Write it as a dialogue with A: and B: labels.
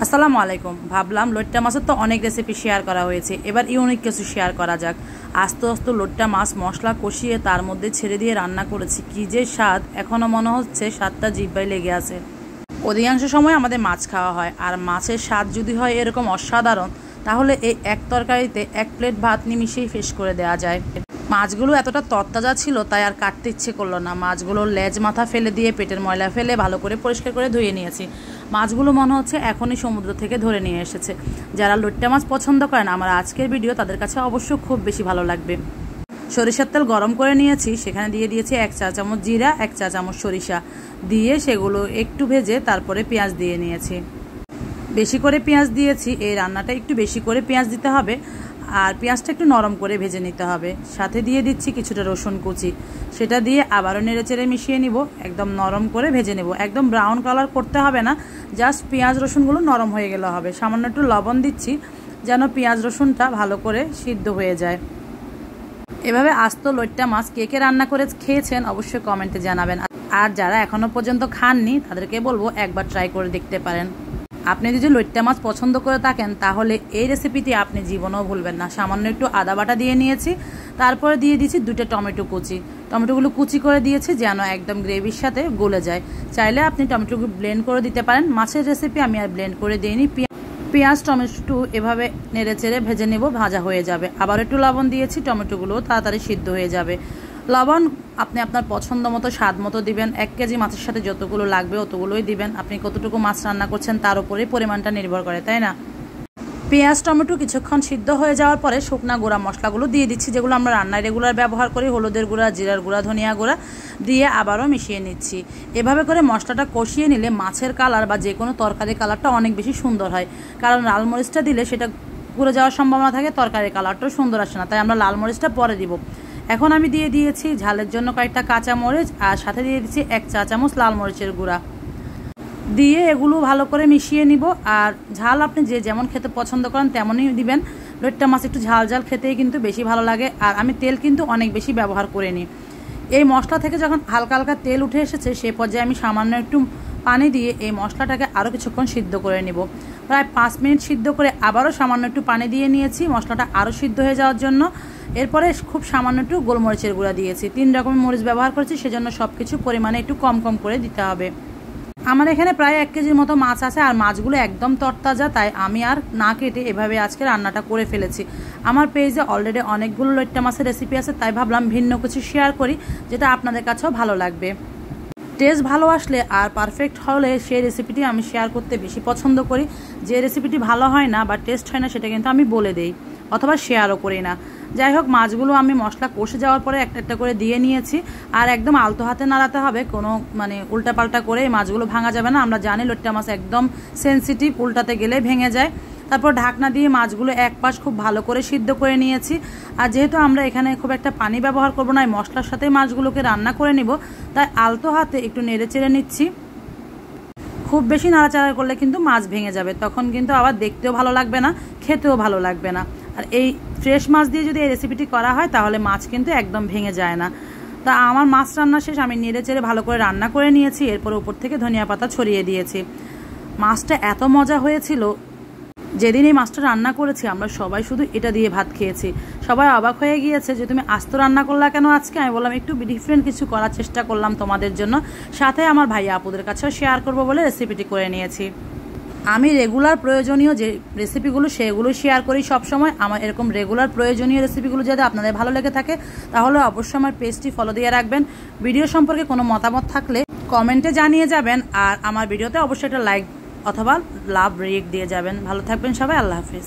A: আসসালামু আলাইকুম। ভাবলাম লইট্টা মাছের তো অনেক রেসিপি শেয়ার করা হয়েছে, এবার ইউনিক কিছু শেয়ার করা যাক। আস্তে আস্তে লইট্টা মাছ মশলা কষিয়ে তার মধ্যে ছেড়ে দিয়ে রান্না করেছি, কি যে স্বাদ! এখনও মনে হচ্ছে স্বাদটা জিহ্বায় লেগে আছে। অধিকাংশ সময় আমাদের মাছ খাওয়া হয়, আর মাছের স্বাদ যদি হয় এরকম অসাধারণ, তাহলে এই এক তরকারিতে এক প্লেট ভাত নিমিশেই শেষ করে দেওয়া যায়। মাছগুলো এতটা তরতাজা ছিল তাই আর কাটতে ইচ্ছে করলো না। মাছগুলোর লেজ মাথা ফেলে দিয়ে পেটের ময়লা ফেলে ভালো করে পরিষ্কার করে ধুয়ে নিয়েছি। মাছগুলো মনে হচ্ছে এখনই সমুদ্র থেকে ধরে নিয়ে এসেছে। যারা লইট্টা মাছ পছন্দ করেন, আমার আজকের ভিডিও তাদের কাছে অবশ্য খুব বেশি ভালো লাগবে। সরিষার তেল গরম করে নিয়েছি, সেখানে দিয়ে দিয়েছি 1 চা চামচ জিরা, 1 চা চামচ সরিষা দিয়ে সেগুলো একটু ভেজে তারপরে পেঁয়াজ দিয়ে নিয়েছি। বেশি করে পেঁয়াজ দিয়েছি, এই রান্নাটা একটু বেশি করে পেঁয়াজ দিতে হবে, আর পেঁয়াজটা একটু নরম করে ভেজে নিতে হবে। সাথে দিয়ে দিচ্ছি কিছুটা রসুন কুচি, সেটা দিয়ে আবারও নেড়েচেড়ে মিশিয়ে নিব, একদম নরম করে ভেজে নেব। একদম ব্রাউন কালার করতে হবে না, জাস্ট পেঁয়াজ রসুনগুলো নরম হয়ে গেলে হবে। সামান্য একটু লবণ দিচ্ছি যেন পেঁয়াজ রসুনটা ভালো করে সিদ্ধ হয়ে যায়। এভাবে আস্ত লইট্টা মাছ কে কে রান্না করে খেয়েছেন অবশ্যই কমেন্টে জানাবেন। আর যারা এখনও পর্যন্ত খাননি তাদেরকে বলবো একবার ট্রাই করে দেখতে পারেন। আপনি যদি লইট্টা মাছ পছন্দ করে থাকেন তাহলে এই রেসিপিটি আপনি জীবনেও ভুলবেন না। সামান্য একটু আদা বাটা দিয়ে নিয়েছি, তারপরে দিয়ে দিয়েছি 2টা টমেটো কুচি। টমেটোগুলো কুচি করে দিয়েছি যেন একদম গ্রেভির সাথে গলে যায়। চাইলে আপনি টমেটোগুলো ব্লেন্ড করে দিতে পারেন। মাছের রেসিপি আমি আর ব্লেন্ড করে দিইনি। পেঁয়াজ টমেটো এভাবে নেড়ে চেড়ে ভেজে নেব, ভাজা হয়ে যাবে। আবার একটু লবণ দিয়েছি, টমেটোগুলো তাড়াতাড়ি সিদ্ধ হয়ে যাবে। লবণ আপনি আপনার পছন্দ মতো স্বাদ মতো দিবেন। 1 কেজি মাছের সাথে যতগুলো লাগবে অতগুলোই দিবেন। আপনি কতটুকু মাছ রান্না করছেন তার উপরেই পরিমাণটা নির্ভর করে, তাই না? পেঁয়াজ টমেটো কিছুক্ষণ সিদ্ধ হয়ে যাওয়ার পরে শুকনা গুঁড়া মশলাগুলো দিয়ে দিচ্ছি, যেগুলো আমরা রান্নায় রেগুলার ব্যবহার করি। হলুদের গুঁড়া, জিরার গুঁড়া, ধনিয়া গুঁড়া দিয়ে আবারও মিশিয়ে নিচ্ছি। এভাবে করে মশলাটা কষিয়ে নিলে মাছের কালার বা যে কোনো তরকারি কালারটা অনেক বেশি সুন্দর হয়। কারণ লাল মরিচটা দিলে সেটা পুড়ে যাওয়ার সম্ভাবনা থাকে, তরকারির কালারটাও সুন্দর আসে না, তাই আমরা লাল মরিচটা পরে দিব। এখন আমি দিয়ে দিয়েছি ঝালের জন্য কয়েকটা কাঁচা মরিচ, আর সাথে দিয়ে দিচ্ছি 1 চা চামচ লাল মরিচের গুঁড়া দিয়ে এগুলো ভালো করে মিশিয়ে নিব। আর ঝাল আপনি যে যেমন খেতে পছন্দ করেন তেমনই দিবেন। লইট্টা মাছ একটু ঝাল ঝাল খেতেই কিন্তু বেশি ভালো লাগে। আর আমি তেল কিন্তু অনেক বেশি ব্যবহার করে নিই। এই মশলা থেকে যখন হালকা হালকা তেল উঠে এসেছে সেই পর্যায়ে আমি সামান্য একটু পানি দিয়ে এই মশলাটাকে আরও কিছুক্ষণ সিদ্ধ করে নেব। প্রায় 5 মিনিট সিদ্ধ করে আবারও সামান্য একটু পানি দিয়ে নিয়েছি মশলাটা আরও সিদ্ধ হয়ে যাওয়ার জন্য। এরপরে খুব সামান্য একটু গোলমরিচের গুঁড়া দিয়েছি। 3 রকমের মরিচ ব্যবহার করেছি, সেজন্য সব কিছু পরিমাণে একটু কম কম করে দিতে হবে। আমার এখানে প্রায় 1 কেজির মতো মাছ আছে, আর মাছগুলো একদম তরতাজা, তাই আমি আর না কেটে এভাবে আজকে রান্নাটা করে ফেলেছি। আমার পেজে অলরেডি অনেকগুলো লইট্টা মাছের রেসিপি আছে, তাই ভাবলাম ভিন্ন কিছু শেয়ার করি যেটা আপনাদের কাছেও ভালো লাগবে। টেস্ট ভালো আসলে আর পারফেক্ট হলে সেই রেসিপিটি আমি শেয়ার করতে বেশি পছন্দ করি। যে রেসিপিটি ভালো হয় না বা টেস্ট হয় না সেটা কিন্তু আমি বলে দেই অথবা শেয়ারও করি না। যাই হোক, মাছগুলো আমি মশলা কষে যাওয়ার পরে একটা একটা করে দিয়ে নিয়েছি। আর একদম আলতো হাতে নাড়াতে হবে, কোনো উল্টাপাল্টা করে এই মাছগুলো ভাঙা যাবে না। আমরা জানি লইট্টা মাছ একদম সেনসিটিভ, উল্টাতে গেলে ভেঙে যায়। তারপর ঢাকনা দিয়ে মাছগুলো এক পাশ খুব ভালো করে সিদ্ধ করে নিয়েছি। আর যেহেতু আমরা এখানে খুব একটা পানি ব্যবহার করব না, এই মশলার সাথে মাছগুলোকে রান্না করে নিব, তাই আলতো হাতে একটু নেড়ে চেড়ে নিচ্ছি। খুব বেশি নাড়াচাড়া করলে কিন্তু মাছ ভেঙে যাবে, তখন কিন্তু আবার দেখতেও ভালো লাগবে না, খেতেও ভালো লাগবে না। আর এই ফ্রেশ মাছ দিয়ে যদি এই রেসিপিটি করা হয় তাহলে মাছ কিন্তু একদম ভেঙে যায় না। তা আমার মাছ রান্না শেষ, আমি নেড়ে চেড়ে ভালো করে রান্না করে নিয়েছি। এরপর উপর থেকে ধনিয়া পাতা ছড়িয়ে দিয়েছি। মাছটা এত মজা হয়েছিল, যেদিন এই মাছটা রান্না করেছি আমরা সবাই শুধু এটা দিয়ে ভাত খেয়েছি। সবাই অবাক হয়ে গিয়েছে যে তুমি আস্ত রান্না করলা কেন আজকে। আমি বললাম একটু ডিফারেন্ট কিছু করার চেষ্টা করলাম তোমাদের জন্য, সাথে আমার ভাইয়া আপুদের কাছেও শেয়ার করব বলে রেসিপিটি করে নিয়েছি। আমি রেগুলার প্রয়োজনীয় যে রেসিপিগুলো সেগুলো শেয়ার করি সবসময়। আমার এরকম রেগুলার প্রয়োজনীয় রেসিপিগুলো যদি আপনাদের ভালো লেগে থাকে তাহলে অবশ্যই আমার পেজটি ফলো দিয়ে রাখবেন। ভিডিও সম্পর্কে কোনো মতামত থাকলে কমেন্টে জানিয়ে যাবেন, আর আমার ভিডিওতে অবশ্যই একটা লাইক অথবা লাভ রিয়েক্ট দিয়ে যাবেন। ভালো থাকবেন সবাই, আল্লাহ হাফিজ।